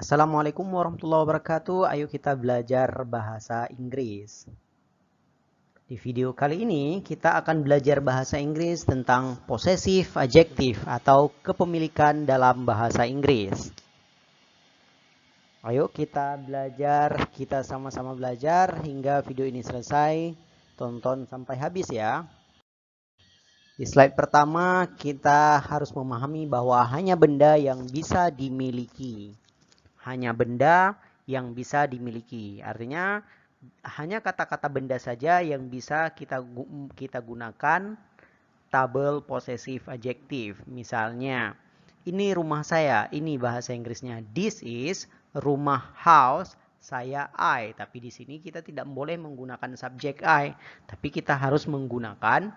Assalamualaikum warahmatullahi wabarakatuh. Ayo kita belajar bahasa Inggris. Di video kali ini kita akan belajar bahasa Inggris tentang possessive adjective atau kepemilikan dalam bahasa Inggris. Ayo kita belajar, kita sama-sama belajar hingga video ini selesai. Tonton sampai habis ya. Di slide pertama kita harus memahami bahwa hanya benda yang bisa dimiliki. Hanya benda yang bisa dimiliki. Artinya hanya kata-kata benda saja yang bisa kita gunakan tabel possessive adjective. Misalnya, ini rumah saya. Ini bahasa Inggrisnya. This is rumah house saya I. Tapi di sini kita tidak boleh menggunakan subjek I, tapi kita harus menggunakan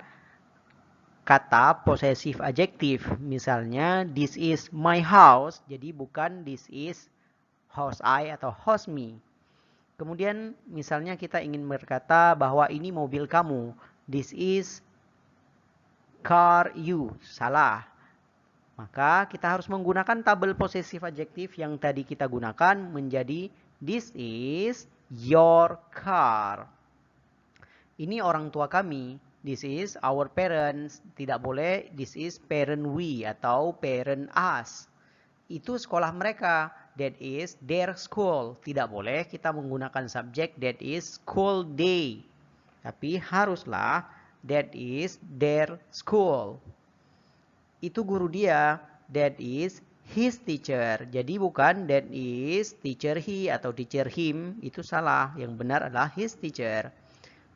kata possessive adjective. Misalnya, this is my house. Jadi bukan this is house I atau house me. Kemudian misalnya kita ingin berkata bahwa ini mobil kamu. This is car you. Salah. Maka kita harus menggunakan tabel possessive adjective yang tadi kita gunakan menjadi this is your car. Ini orang tua kami. This is our parents. Tidak boleh this is parent we atau parent us. Itu sekolah mereka. That is their school. Tidak boleh kita menggunakan subjek that is school day. Tapi haruslah that is their school. Itu guru dia. That is his teacher. Jadi bukan that is teacher he atau teacher him. Itu salah. Yang benar adalah his teacher.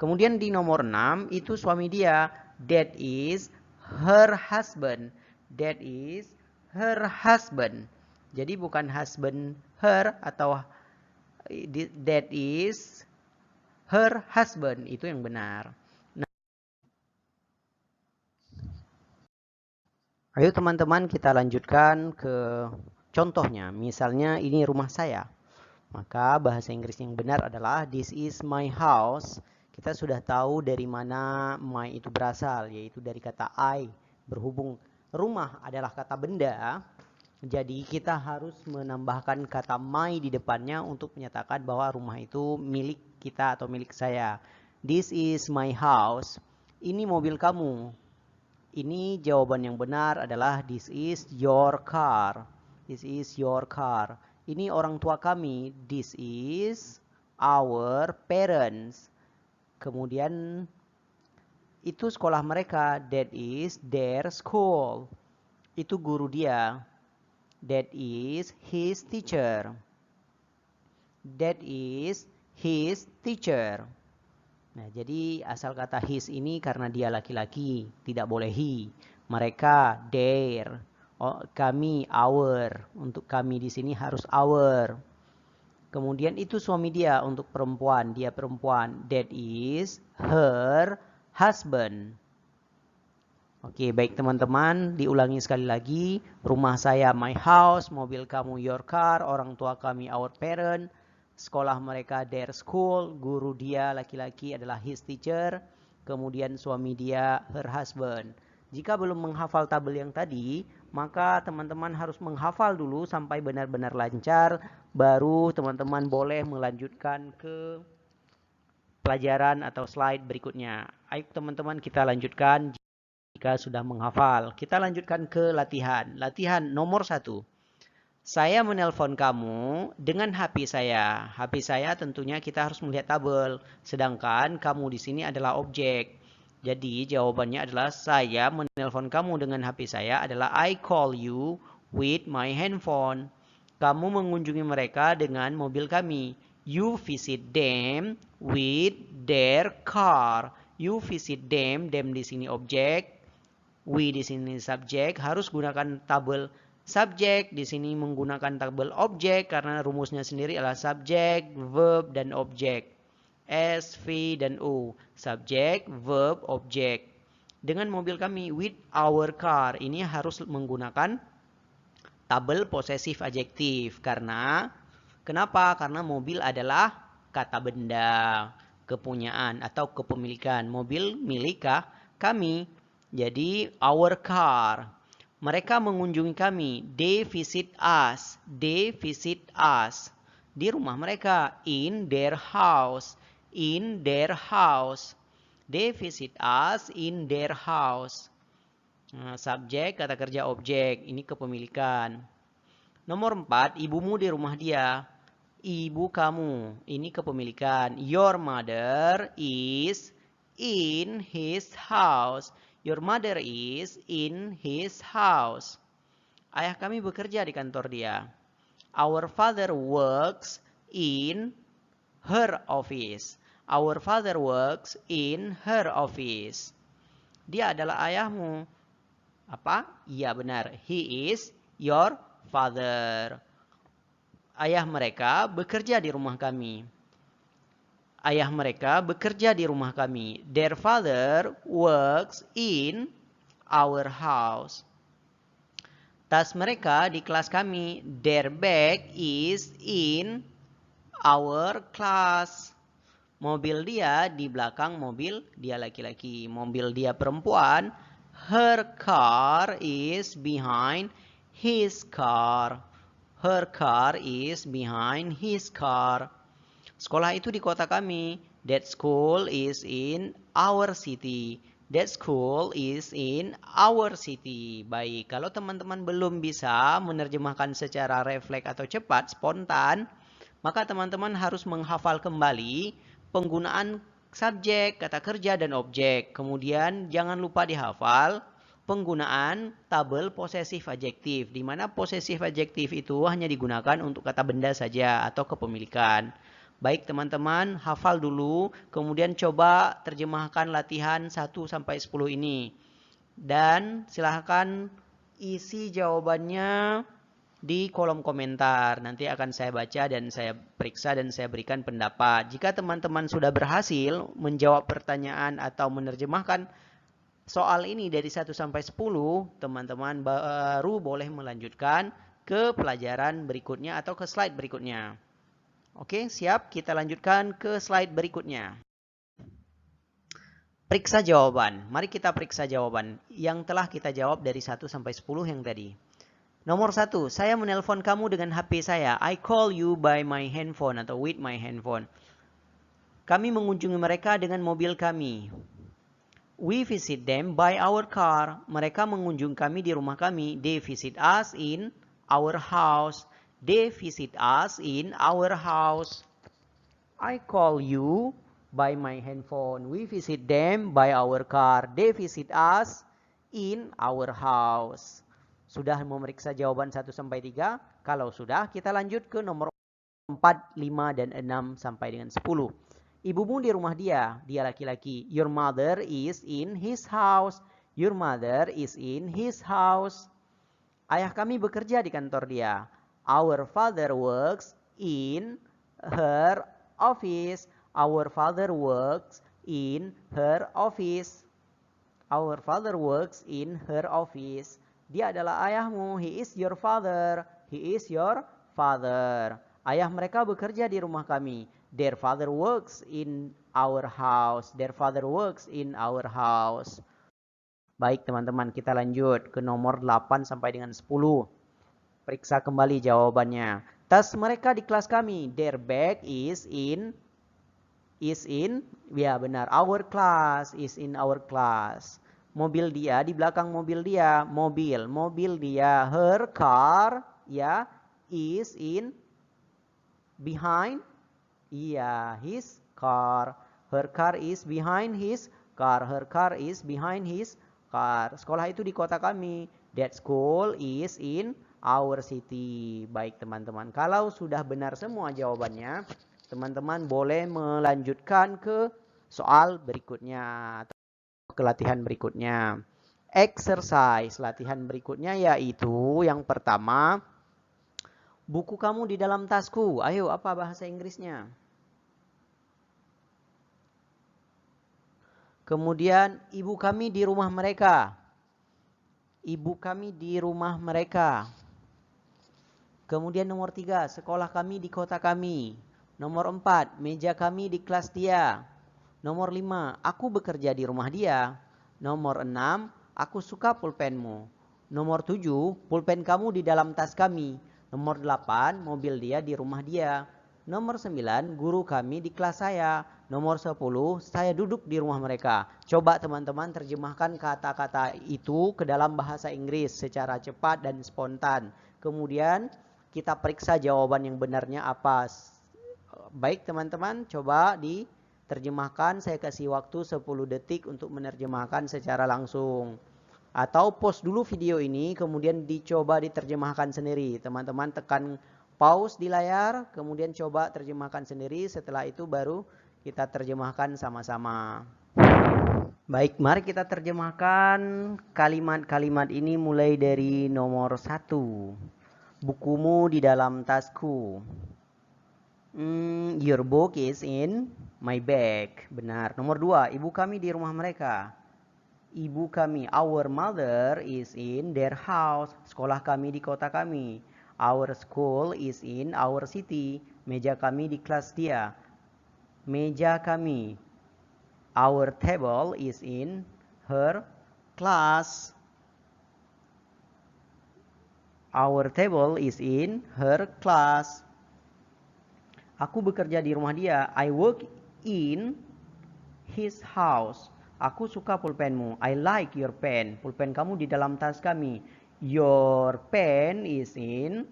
Kemudian di nomor 6 itu suami dia. That is her husband. That is her husband. Jadi bukan husband her atau that is her husband. Itu yang benar. Nah, ayo teman-teman kita lanjutkan ke contohnya. Misalnya ini rumah saya. Maka bahasa Inggris yang benar adalah this is my house. Kita sudah tahu dari mana my itu berasal, yaitu dari kata I. Berhubung rumah adalah kata benda, jadi kita harus menambahkan kata my di depannya untuk menyatakan bahwa rumah itu milik kita atau milik saya. This is my house. Ini mobil kamu. Ini jawaban yang benar adalah this is your car. This is your car. Ini orang tua kami. This is our parents. Kemudian itu sekolah mereka. That is their school. Itu guru dia. That is his teacher. That is his teacher. Nah, jadi asal kata his ini karena dia laki-laki, tidak boleh he. Mereka their. Oh, kami our. Untuk kami di sini harus our. Kemudian itu suami dia untuk perempuan, dia perempuan. That is her husband. Oke, baik teman-teman, diulangi sekali lagi. Rumah saya my house, mobil kamu your car, orang tua kami our parent, sekolah mereka their school, guru dia laki-laki adalah his teacher, kemudian suami dia her husband. Jika belum menghafal tabel yang tadi, maka teman-teman harus menghafal dulu sampai benar-benar lancar, baru teman-teman boleh melanjutkan ke pelajaran atau slide berikutnya. Ayo teman-teman kita lanjutkan jika sudah menghafal. Kita lanjutkan ke latihan. Latihan nomor 1. Saya menelpon kamu dengan HP saya. HP saya tentunya kita harus melihat tabel. Sedangkan kamu di sini adalah objek. Jadi jawabannya adalah saya menelpon kamu dengan HP saya adalah I call you with my handphone. Kamu mengunjungi mereka dengan mobil kami. You visit them with their car. You visit them. Them di sini objek. We di sini subjek. Harus gunakan tabel subjek. Di sini menggunakan tabel objek karena rumusnya sendiri adalah subjek, verb, dan objek. S, V, dan O. Subjek, verb, objek. Dengan mobil kami, with our car. Ini harus menggunakan tabel possessive adjective. Kenapa? Karena mobil adalah kata benda, kepunyaan atau kepemilikan. Mobil milik kami. Jadi, our car. Mereka mengunjungi kami. They visit us. They visit us. Di rumah mereka. In their house. In their house. They visit us in their house. Nah, subjek, kata kerja objek. Ini kepemilikan. Nomor 4, ibumu di rumah dia. Ibu kamu. Ini kepemilikan. Your mother is in his house. Your mother is in his house. Ayah kami bekerja di kantor dia. Our father works in her office. Our father works in her office. Dia adalah ayahmu. Apa? Iya benar. He is your father. Ayah mereka bekerja di rumah kami. Ayah mereka bekerja di rumah kami. Their father works in our house. Tas mereka di kelas kami. Their bag is in our class. Mobil dia di belakang mobil dia laki-laki. Mobil dia perempuan. Her car is behind his car. Her car is behind his car. Sekolah itu di kota kami. That school is in our city. That school is in our city. Baik, kalau teman-teman belum bisa menerjemahkan secara refleks atau cepat, spontan, maka teman-teman harus menghafal kembali penggunaan subjek, kata kerja, dan objek. Kemudian jangan lupa dihafal penggunaan tabel posesif adjektif, di mana posesif adjektif itu hanya digunakan untuk kata benda saja atau kepemilikan. Baik teman-teman, hafal dulu, kemudian coba terjemahkan latihan 1-10 ini. Dan silahkan isi jawabannya di kolom komentar. Nanti akan saya baca dan saya periksa dan saya berikan pendapat. Jika teman-teman sudah berhasil menjawab pertanyaan atau menerjemahkan soal ini dari 1-10, teman-teman baru boleh melanjutkan ke pelajaran berikutnya atau ke slide berikutnya. Oke, siap? Kita lanjutkan ke slide berikutnya. Periksa jawaban. Mari kita periksa jawaban yang telah kita jawab dari 1-10 yang tadi. Nomor 1, saya menelpon kamu dengan HP saya. I call you by my handphone atau with my handphone. Kami mengunjungi mereka dengan mobil kami. We visit them by our car. Mereka mengunjungi kami di rumah kami. They visit us in our house. They visit us in our house. I call you by my handphone. We visit them by our car. They visit us in our house. Sudah memeriksa jawaban 1-3? Kalau sudah, kita lanjut ke nomor 4, 5, dan 6 sampai dengan 10. Ibumu di rumah dia. Dia laki-laki. Your mother is in his house. Your mother is in his house. Ayah kami bekerja di kantor dia. Our father works in her office. Our father works in her office. Our father works in her office. Dia adalah ayahmu. He is your father. He is your father. Ayah mereka bekerja di rumah kami. Their father works in our house. Their father works in our house. Baik teman-teman, kita lanjut ke nomor 8 sampai dengan 10. Periksa kembali jawabannya. Tas mereka di kelas kami. Their bag is in, ya benar, our class, is in our class. Mobil dia di belakang mobil dia. Mobil dia. Her car, ya, is in, behind, iya, his car. Her car is behind his car. Her car is behind his car. Sekolah itu di kota kami. That school is in our city. Baik teman-teman, kalau sudah benar semua jawabannya, teman-teman boleh melanjutkan ke soal berikutnya atau ke latihan berikutnya. Exercise, latihan berikutnya yaitu yang pertama, buku kamu di dalam tasku. Ayo, apa bahasa Inggrisnya? Kemudian, ibu kami di rumah mereka. Ibu kami di rumah mereka. Kemudian nomor 3, sekolah kami di kota kami. Nomor 4, meja kami di kelas dia. Nomor 5, aku bekerja di rumah dia. Nomor 6, aku suka pulpenmu. Nomor 7, pulpen kamu di dalam tas kami. Nomor 8, mobil dia di rumah dia. Nomor 9, guru kami di kelas saya. Nomor 10, saya duduk di rumah mereka. Coba teman-teman terjemahkan kata-kata itu ke dalam bahasa Inggris secara cepat dan spontan. Kemudian kita periksa jawaban yang benarnya apa. Baik teman-teman, coba diterjemahkan. Saya kasih waktu 10 detik untuk menerjemahkan secara langsung. Atau pause dulu video ini, kemudian dicoba diterjemahkan sendiri. Teman-teman tekan pause di layar, kemudian coba terjemahkan sendiri. Setelah itu baru kita terjemahkan sama-sama. Baik, mari kita terjemahkan kalimat-kalimat ini mulai dari nomor 1. Bukumu di dalam tasku. Your book is in my bag. Benar. Nomor 2, ibu kami di rumah mereka. Ibu kami, our mother is in their house. Sekolah kami di kota kami. Our school is in our city. Meja kami di kelas dia. Meja kami. Our table is in her class. Our table is in her class. Aku bekerja di rumah dia. I work in his house. Aku suka pulpenmu. I like your pen. Pulpen kamu di dalam tas kami. Your pen is in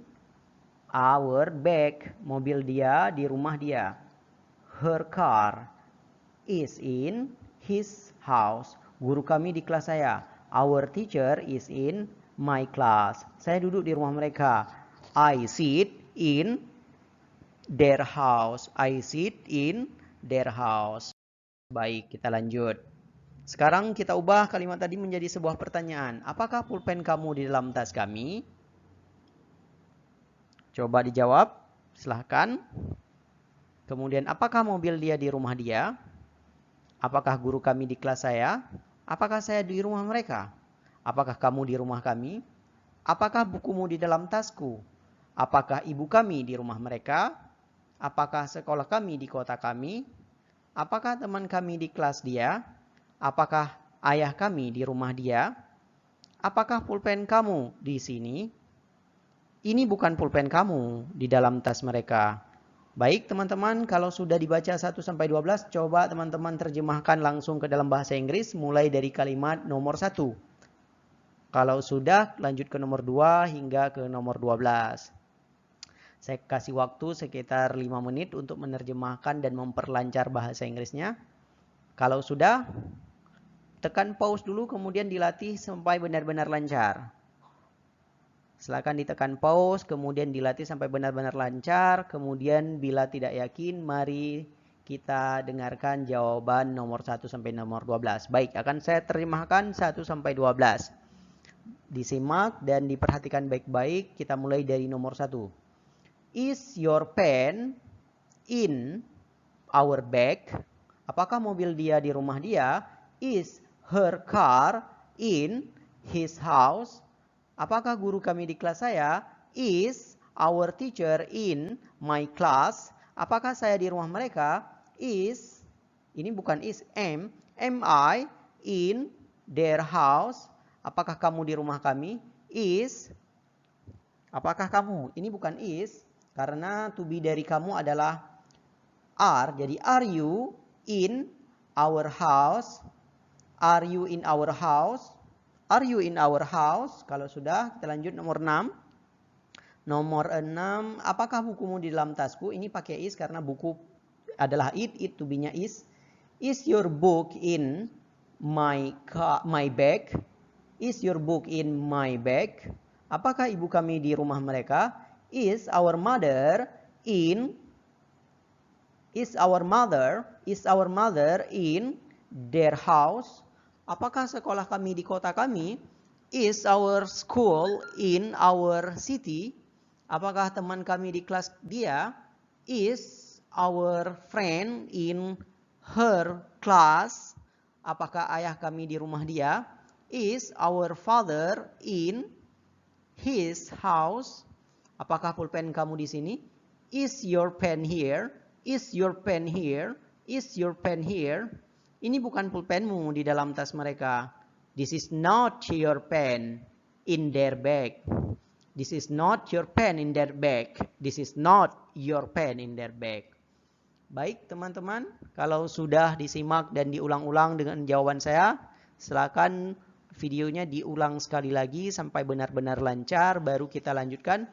our bag. Mobil dia di rumah dia. Her car is in his house. Guru kami di kelas saya. Our teacher is in my class. Saya duduk di rumah mereka. I sit in their house. I sit in their house. Baik, kita lanjut. Sekarang kita ubah kalimat tadi menjadi sebuah pertanyaan. Apakah pulpen kamu di dalam tas kami? Coba dijawab, silahkan. Kemudian, apakah mobil dia di rumah dia? Apakah guru kami di kelas saya? Apakah saya di rumah mereka? Apakah kamu di rumah kami? Apakah bukumu di dalam tasku? Apakah ibu kami di rumah mereka? Apakah sekolah kami di kota kami? Apakah teman kami di kelas dia? Apakah ayah kami di rumah dia? Apakah pulpen kamu di sini? Ini bukan pulpen kamu di dalam tas mereka. Baik teman-teman, kalau sudah dibaca 1-12, coba teman-teman terjemahkan langsung ke dalam bahasa Inggris mulai dari kalimat nomor 1. Kalau sudah, lanjut ke nomor 2 hingga ke nomor 12. Saya kasih waktu sekitar 5 menit untuk menerjemahkan dan memperlancar bahasa Inggrisnya. Kalau sudah, tekan pause dulu, kemudian dilatih sampai benar-benar lancar. Silakan ditekan pause, kemudian dilatih sampai benar-benar lancar. Kemudian bila tidak yakin, mari kita dengarkan jawaban nomor 1 sampai nomor 12. Baik, akan saya terjemahkan 1 sampai 12. Disimak dan diperhatikan baik-baik. Kita mulai dari nomor 1. Is your pen in our bag? Apakah mobil dia di rumah dia? Is her car in his house? Apakah guru kami di kelas saya? Is our teacher in my class? Apakah saya di rumah mereka? Is, ini bukan is, am I in their house? Apakah kamu di rumah kami? Is, apakah kamu? Ini bukan is, karena to be dari kamu adalah are. Jadi are you in our house? Are you in our house? Are you in our house? Kalau sudah, kita lanjut nomor 6. Nomor 6, apakah bukumu di dalam tasku? Ini pakai is karena buku adalah it to be-nya is. Is your book in my bag? Is your book in my bag? Apakah ibu kami di rumah mereka? Is our mother in their house? Apakah sekolah kami di kota kami? Is our school in our city? Apakah teman kami di kelas dia? Is our friend in her class? Apakah ayah kami di rumah dia? Is our father in his house? Apakah pulpen kamu di sini? Is your pen here? Is your pen here? Is your pen here? Ini bukan pulpenmu di dalam tas mereka. This is not your pen. in their bag. This is not your pen in their bag. This is not your pen in their bag. Baik teman-teman, kalau sudah disimak dan diulang-ulang dengan jawaban saya, silakan videonya diulang sekali lagi sampai benar-benar lancar, baru kita lanjutkan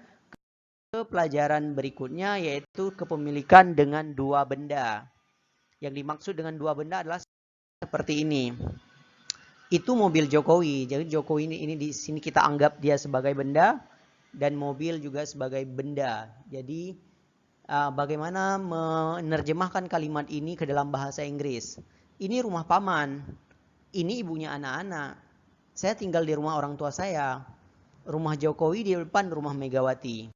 ke pelajaran berikutnya, yaitu kepemilikan dengan dua benda. Yang dimaksud dengan dua benda adalah seperti ini. Itu mobil Jokowi. Jadi Jokowi ini di sini kita anggap dia sebagai benda dan mobil juga sebagai benda. Jadi bagaimana menerjemahkan kalimat ini ke dalam bahasa Inggris? Ini rumah paman. Ini ibunya anak-anak. Saya tinggal di rumah orang tua saya. Rumah Jokowi di depan rumah Megawati.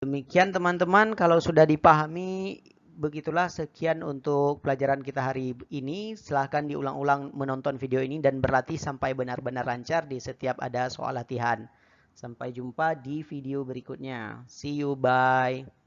Demikian teman-teman, kalau sudah dipahami, begitulah sekian untuk pelajaran kita hari ini. Silahkan diulang-ulang menonton video ini dan berlatih sampai benar-benar lancar di setiap ada soal latihan. Sampai jumpa di video berikutnya. See you, bye.